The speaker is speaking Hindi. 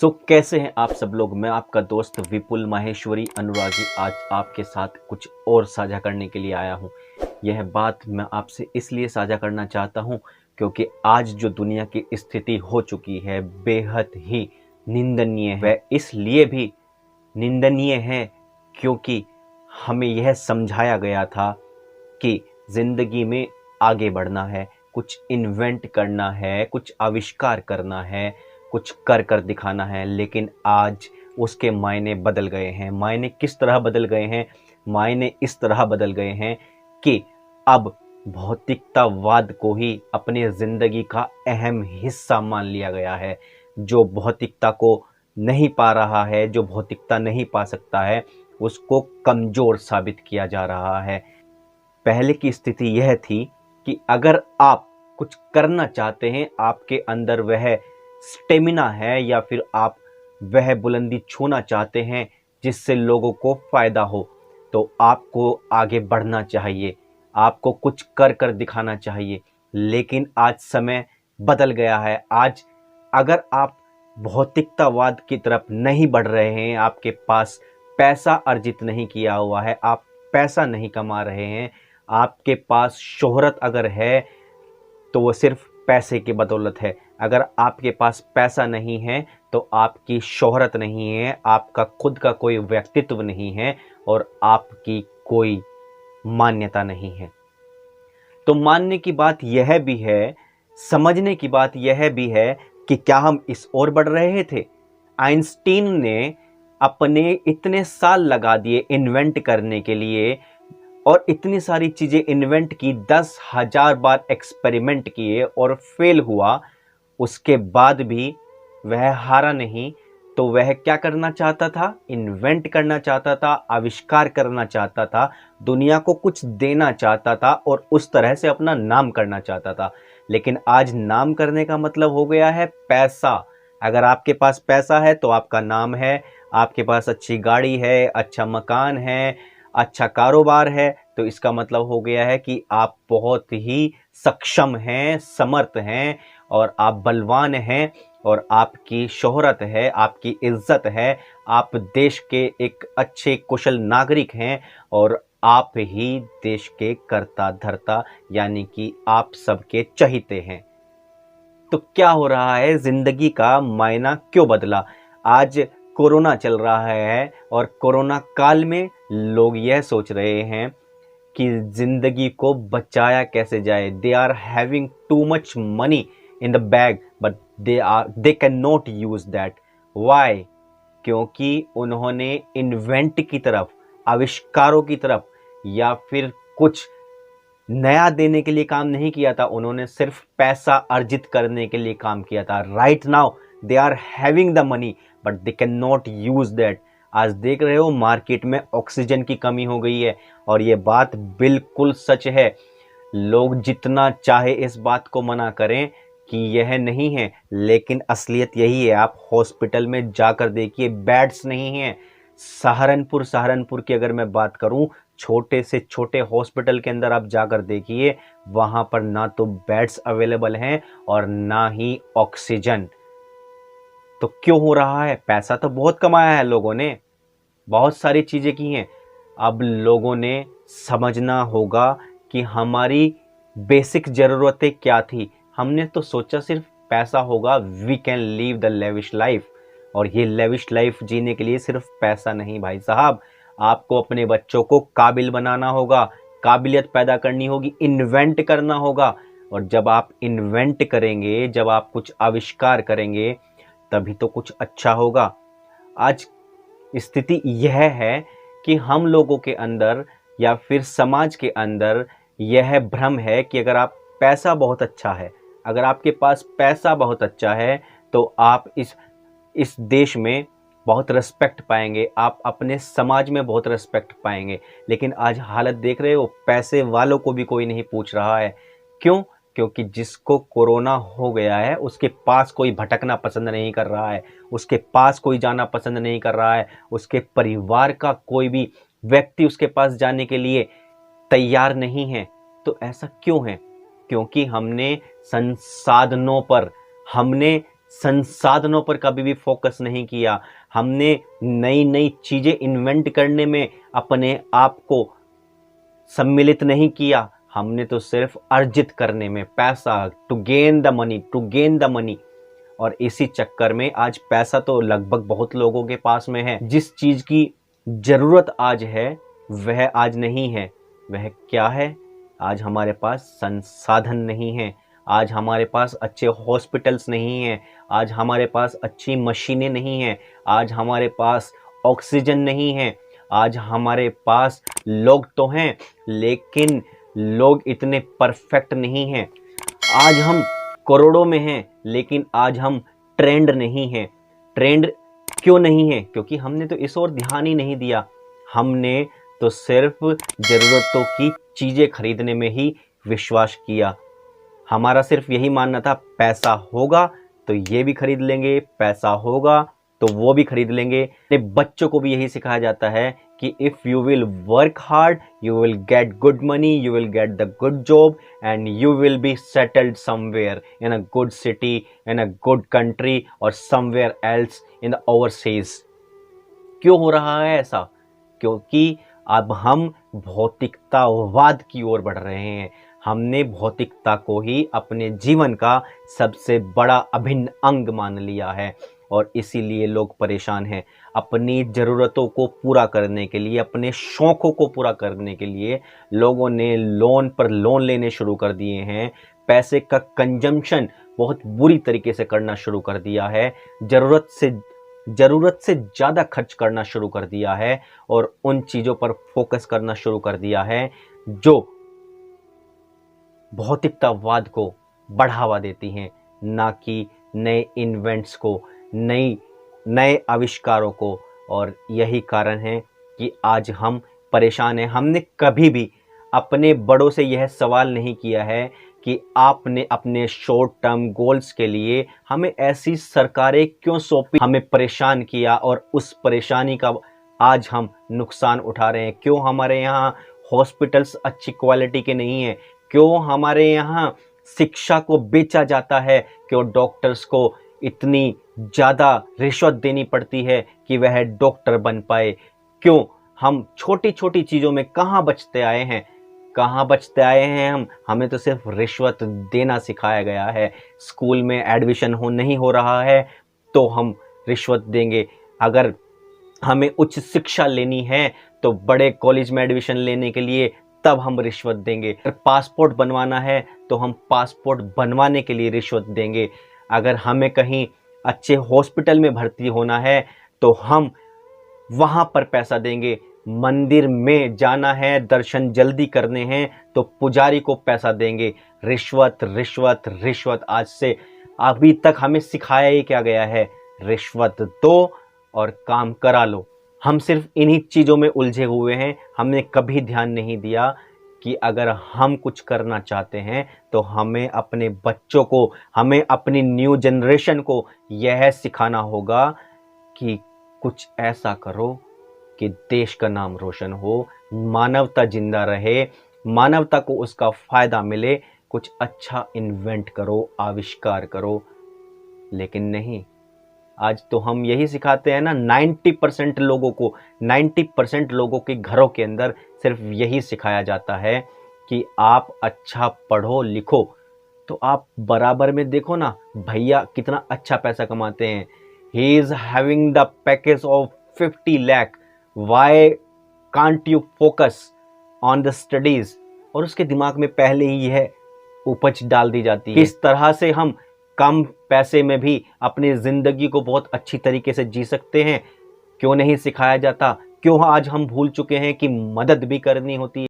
सो कैसे हैं आप सब लोग। मैं आपका दोस्त विपुल माहेश्वरी अनुरागी आज आपके साथ कुछ और साझा करने के लिए आया हूं। यह बात मैं आपसे इसलिए साझा करना चाहता हूं क्योंकि आज जो दुनिया की स्थिति हो चुकी है बेहद ही निंदनीय है। वह इसलिए भी निंदनीय है क्योंकि हमें यह समझाया गया था कि ज़िंदगी में आगे बढ़ना है, कुछ इन्वेंट करना है, कुछ आविष्कार करना है, कुछ कर कर दिखाना है। लेकिन आज उसके मायने बदल गए हैं। मायने किस तरह बदल गए हैं? मायने इस तरह बदल गए हैं कि अब भौतिकतावाद को ही अपनी ज़िंदगी का अहम हिस्सा मान लिया गया है। जो भौतिकता को नहीं पा रहा है, जो भौतिकता नहीं पा सकता है, उसको कमज़ोर साबित किया जा रहा है। पहले की स्थिति यह थी कि अगर आप कुछ करना चाहते हैं, आपके अंदर वह स्टेमिना है या फिर आप वह बुलंदी छूना चाहते हैं जिससे लोगों को फ़ायदा हो, तो आपको आगे बढ़ना चाहिए, आपको कुछ कर कर दिखाना चाहिए। लेकिन आज समय बदल गया है। आज अगर आप भौतिकतावाद की तरफ नहीं बढ़ रहे हैं, आपके पास पैसा अर्जित नहीं किया हुआ है, आप पैसा नहीं कमा रहे हैं, आपके पास शोहरत अगर है तो वो सिर्फ पैसे की बदौलत है। अगर आपके पास पैसा नहीं है तो आपकी शोहरत नहीं है, आपका खुद का कोई व्यक्तित्व नहीं है और आपकी कोई मान्यता नहीं है। तो मानने की बात यह भी है, समझने की बात यह भी है कि क्या हम इस ओर बढ़ रहे थे? आइंस्टीन ने अपने इतने साल लगा दिए इन्वेंट करने के लिए और इतनी सारी चीज़ें इन्वेंट की, 10,000 बार एक्सपेरिमेंट किए और फेल हुआ। उसके बाद भी वह हारा नहीं। तो वह क्या करना चाहता था? इन्वेंट करना चाहता था, आविष्कार करना चाहता था, दुनिया को कुछ देना चाहता था और उस तरह से अपना नाम करना चाहता था। लेकिन आज नाम करने का मतलब हो गया है पैसा। अगर आपके पास पैसा है तो आपका नाम है, आपके पास अच्छी गाड़ी है, अच्छा मकान है, अच्छा कारोबार है, तो इसका मतलब हो गया है कि आप बहुत ही सक्षम हैं, समर्थ हैं और आप बलवान हैं और आपकी शोहरत है, आपकी इज्जत है, आप देश के एक अच्छे कुशल नागरिक हैं और आप ही देश के कर्ता धर्ता यानी कि आप सबके चहीते हैं। तो क्या हो रहा है? जिंदगी का मायना क्यों बदला? आज कोरोना चल रहा है और कोरोना काल में लोग यह सोच रहे हैं कि जिंदगी को बचाया कैसे जाए। They are having too much money in the bag but they can not use that. Why? क्योंकि उन्होंने इन्वेंट की तरफ, आविष्कारों की तरफ या फिर कुछ नया देने के लिए काम नहीं किया था। उन्होंने सिर्फ पैसा अर्जित करने के लिए काम किया था। Right now they are having the money but they can not use that. आज देख रहे हो मार्केट में ऑक्सीजन की कमी हो गई है और ये बात बिल्कुल सच है। लोग जितना चाहे इस बात को मना करें कि यह नहीं है, लेकिन असलियत यही है। आप हॉस्पिटल में जाकर देखिए, बेड्स नहीं हैं। सहारनपुर की अगर मैं बात करूं, छोटे से छोटे हॉस्पिटल के अंदर आप जाकर देखिए, वहां पर ना तो बेड्स अवेलेबल हैं और ना ही ऑक्सीजन। तो क्यों हो रहा है? पैसा तो बहुत कमाया है लोगों ने, बहुत सारी चीज़ें की हैं। अब लोगों ने समझना होगा कि हमारी बेसिक ज़रूरतें क्या थी। हमने तो सोचा सिर्फ पैसा होगा, we can leave the lavish life. और ये लेविश लाइफ जीने के लिए सिर्फ पैसा नहीं भाई साहब, आपको अपने बच्चों को काबिल बनाना होगा, काबिलियत पैदा करनी होगी, इन्वेंट करना होगा। और जब आप इन्वेंट करेंगे, जब आप कुछ आविष्कार करेंगे, तभी तो कुछ अच्छा होगा। आज स्थिति यह है कि हम लोगों के अंदर या फिर समाज के अंदर यह भ्रम है कि अगर आप पैसा बहुत अच्छा है, अगर आपके पास पैसा बहुत अच्छा है तो आप इस देश में बहुत रिस्पेक्ट पाएंगे, आप अपने समाज में बहुत रिस्पेक्ट पाएंगे। लेकिन आज हालत देख रहे हो, पैसे वालों को भी कोई नहीं पूछ रहा है। क्यों? क्योंकि जिसको कोरोना हो गया है उसके पास कोई भटकना पसंद नहीं कर रहा है, उसके पास कोई जाना पसंद नहीं कर रहा है, उसके परिवार का कोई भी व्यक्ति उसके पास जाने के लिए तैयार नहीं है। तो ऐसा क्यों है? क्योंकि हमने संसाधनों पर, हमने संसाधनों पर कभी भी फोकस नहीं किया, हमने नई नई चीज़ें इन्वेंट करने में अपने आप को सम्मिलित नहीं किया, हमने तो सिर्फ अर्जित करने में, पैसा, to gain the money, to gain the money. और इसी चक्कर में आज पैसा तो लगभग बहुत लोगों के पास में है, जिस चीज़ की ज़रूरत आज है वह आज नहीं है। वह क्या है? आज हमारे पास संसाधन नहीं है, आज हमारे पास अच्छे हॉस्पिटल्स नहीं हैं, आज हमारे पास अच्छी मशीनें नहीं हैं, आज हमारे पास ऑक्सीजन नहीं है, आज हमारे पास लोग तो हैं लेकिन लोग इतने परफेक्ट नहीं हैं। आज हम करोड़ों में हैं लेकिन आज हम ट्रेंड नहीं हैं। ट्रेंड क्यों नहीं है? क्योंकि हमने तो इस ओर ध्यान ही नहीं दिया, हमने तो सिर्फ ज़रूरतों की चीज़ें खरीदने में ही विश्वास किया। हमारा सिर्फ यही मानना था, पैसा होगा तो ये भी खरीद लेंगे, पैसा होगा तो वो भी खरीद लेंगे। बच्चों को भी यही सिखाया जाता है कि if you will work hard you will get good money, you will get the good job and you will be settled somewhere in a good city, in a good country और somewhere else in the overseas. क्यों हो रहा है ऐसा? क्योंकि अब हम भौतिकतावाद की ओर बढ़ रहे हैं। हमने भौतिकता को ही अपने जीवन का सबसे बड़ा अभिन्न अंग मान लिया है और इसीलिए लोग परेशान हैं। अपनी ज़रूरतों को पूरा करने के लिए, अपने शौक़ों को पूरा करने के लिए लोगों ने लोन पर लोन लेने शुरू कर दिए हैं। पैसे का कंजम्पशन बहुत बुरी तरीके से करना शुरू कर दिया है, ज़रूरत से ज़्यादा खर्च करना शुरू कर दिया है और उन चीज़ों पर फोकस करना शुरू कर दिया है जो भौतिकतावाद को बढ़ावा देती हैं, ना कि नए इन्वेंट्स को, नए आविष्कारों को। और यही कारण है कि आज हम परेशान हैं। हमने कभी भी अपने बड़ों से यह सवाल नहीं किया है कि आपने अपने शॉर्ट टर्म गोल्स के लिए हमें ऐसी सरकारें क्यों सौंपी, हमें परेशान किया और उस परेशानी का आज हम नुकसान उठा रहे हैं। क्यों हमारे यहाँ हॉस्पिटल्स अच्छी क्वालिटी के नहीं हैं? क्यों हमारे यहाँ शिक्षा को बेचा जाता है? क्यों डॉक्टर्स को इतनी ज़्यादा रिश्वत देनी पड़ती है कि वह डॉक्टर बन पाए? क्यों हम छोटी छोटी चीज़ों में कहाँ बचते आए हैं? कहाँ बचते आए हैं हम? हमें तो सिर्फ रिश्वत देना सिखाया गया है। स्कूल में एडमिशन नहीं हो रहा है तो हम रिश्वत देंगे। अगर हमें उच्च शिक्षा लेनी है तो बड़े कॉलेज में एडमिशन लेने के लिए तब हम रिश्वत देंगे। अगर पासपोर्ट बनवाना है तो हम पासपोर्ट बनवाने के लिए रिश्वत देंगे। अगर हमें कहीं अच्छे हॉस्पिटल में भर्ती होना है तो हम वहाँ पर पैसा देंगे। मंदिर में जाना है, दर्शन जल्दी करने हैं तो पुजारी को पैसा देंगे। रिश्वत रिश्वत रिश्वत। आज से अभी तक हमें सिखाया ही क्या गया है? रिश्वत दो और काम करा लो। हम सिर्फ इन्हीं चीज़ों में उलझे हुए हैं। हमने कभी ध्यान नहीं दिया कि अगर हम कुछ करना चाहते हैं तो हमें अपने बच्चों को, हमें अपनी न्यू जनरेशन को यह सिखाना होगा कि कुछ ऐसा करो कि देश का नाम रोशन हो, मानवता जिंदा रहे, मानवता को उसका फ़ायदा मिले। कुछ अच्छा इन्वेंट करो, आविष्कार करो। लेकिन नहीं, आज तो हम यही सिखाते हैं ना। 90% लोगों को, 90% लोगों के घरों के अंदर सिर्फ यही सिखाया जाता है कि आप अच्छा पढ़ो लिखो। तो आप बराबर में देखो ना, भैया कितना अच्छा पैसा कमाते हैं। He is having the package of 50 lakh, why can't you focus on the studies? और उसके दिमाग में पहले ही यह उपज डाल दी जाती है। किस तरह से हम कम पैसे में भी अपनी ज़िंदगी को बहुत अच्छी तरीके से जी सकते हैं, क्यों नहीं सिखाया जाता? क्यों आज हम भूल चुके हैं कि मदद भी करनी होती है?